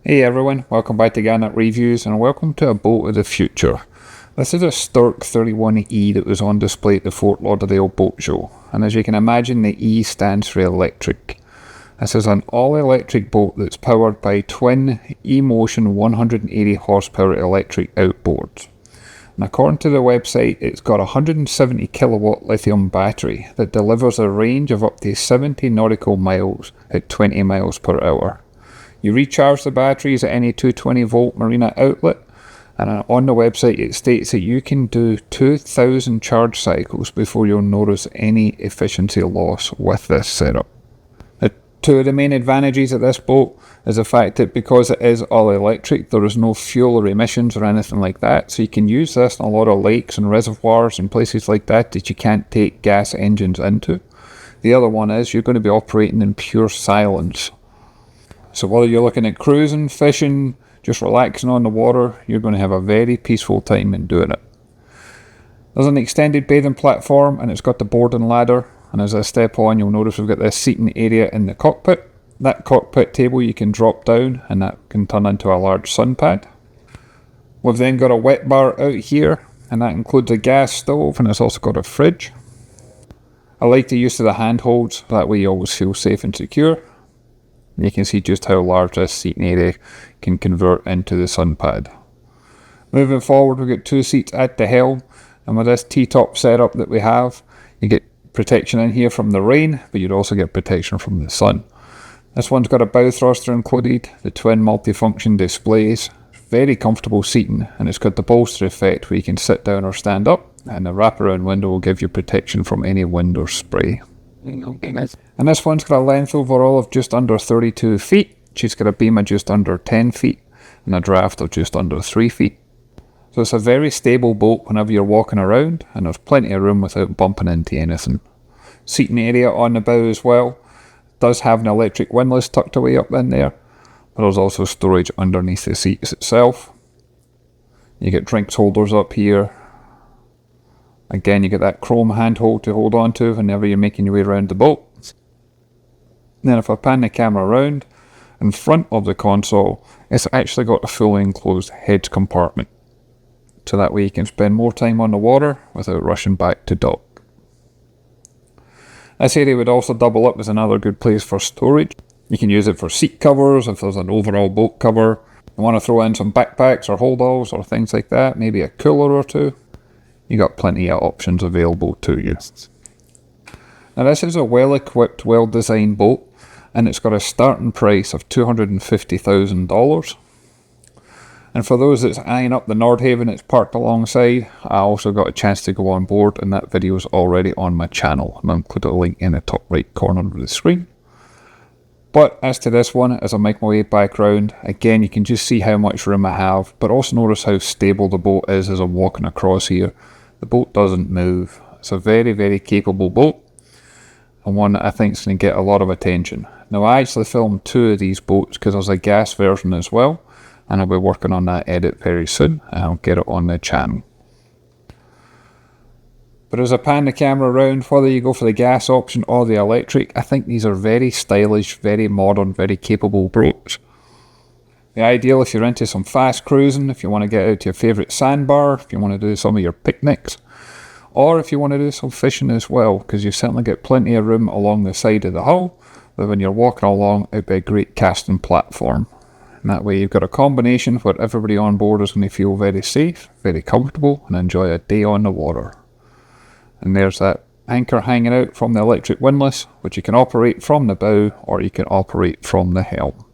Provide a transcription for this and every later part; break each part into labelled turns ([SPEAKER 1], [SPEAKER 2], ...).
[SPEAKER 1] Hey everyone, welcome back to Garnock Reviews and welcome to a boat of the future. This is a Sterk 31E that was on display at the Fort Lauderdale boat show, and as you can imagine the E stands for electric. This is an all-electric boat that's powered by twin E-Motion 180 horsepower electric outboards. And according to the website, it's got a 170 kilowatt lithium battery that delivers a range of up to 70 nautical miles at 20 miles per hour. You recharge the batteries at any 220 volt marina outlet, and on the website it states that you can do 2,000 charge cycles before you'll notice any efficiency loss with this setup. Two of the main advantages of this boat is the fact that because it is all electric, there is no fuel or emissions or anything like that, so you can use this in a lot of lakes and reservoirs and places like that that you can't take gas engines into. The other one is you're going to be operating in pure silence. So whether you're looking at cruising, fishing, just relaxing on the water, you're going to have a very peaceful time in doing it. There's an extended bathing platform and it's got the boarding ladder, and as I step on you'll notice we've got this seating area in the cockpit. That cockpit table you can drop down and that can turn into a large sun pad. We've then got a wet bar out here and that includes a gas stove, and it's also got a fridge. I like the use of the handholds, that way you always feel safe and secure. You can see just how large this seating area can convert into the sun pad. Moving forward, we've got two seats at the helm, and with this T-top setup that we have, you get protection in here from the rain, but you'd also get protection from the sun. This one's got a bow thruster included, the twin multifunction displays, very comfortable seating, and it's got the bolster effect where you can sit down or stand up, and the wraparound window will give you protection from any wind or spray. And this one's got a length overall of just under 32 feet. She's got a beam of just under 10 feet and a draft of just under 3 feet. So it's a very stable boat whenever you're walking around, and there's plenty of room without bumping into anything. Seating area on the bow as well. It does have an electric windlass tucked away up in there, but there's also storage underneath the seats itself. You get drinks holders up here. Again, you get that chrome handhold to hold on to whenever you're making your way around the boat. Then if I pan the camera around, in front of the console, it's actually got a fully enclosed head compartment. So that way you can spend more time on the water without rushing back to dock. This area would also double up as another good place for storage. You can use it for seat covers, if there's an overall boat cover. You want to throw in some backpacks or holdalls or things like that, maybe a cooler or two. You got plenty of options available to you. Now this is a well-equipped, well-designed boat, and it's got a starting price of $250,000. And for those that's eyeing up the Nordhaven it's parked alongside, I also got a chance to go on board, and that video is already on my channel, and I'll include a link in the top right corner of the screen. But as to this one, as I make my way back round, again you can just see how much room I have, but also notice how stable the boat is as I'm walking across here. The boat doesn't move. It's a very, very capable boat, and one that I think is going to get a lot of attention. Now I actually filmed two of these boats because there's a gas version as well, and I'll be working on that edit very soon, and I'll get it on the channel. But as I pan the camera around, whether you go for the gas option or the electric, I think these are very stylish, very modern, very capable boats. The ideal if you're into some fast cruising, if you want to get out to your favourite sandbar, if you want to do some of your picnics, or if you want to do some fishing as well, because you certainly get plenty of room along the side of the hull, but when you're walking along, it'd be a great casting platform. And that way you've got a combination where everybody on board is going to feel very safe, very comfortable, and enjoy a day on the water. And there's that anchor hanging out from the electric windlass, which you can operate from the bow or you can operate from the helm.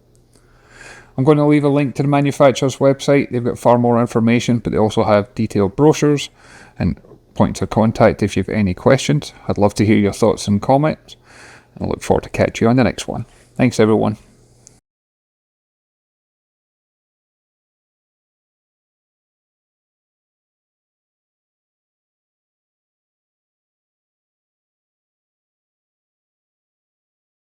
[SPEAKER 1] I'm going to leave a link to the manufacturer's website. They've got far more information, but they also have detailed brochures and points of contact if you have any questions. I'd love to hear your thoughts and comments, and I look forward to catching you on the next one. Thanks everyone.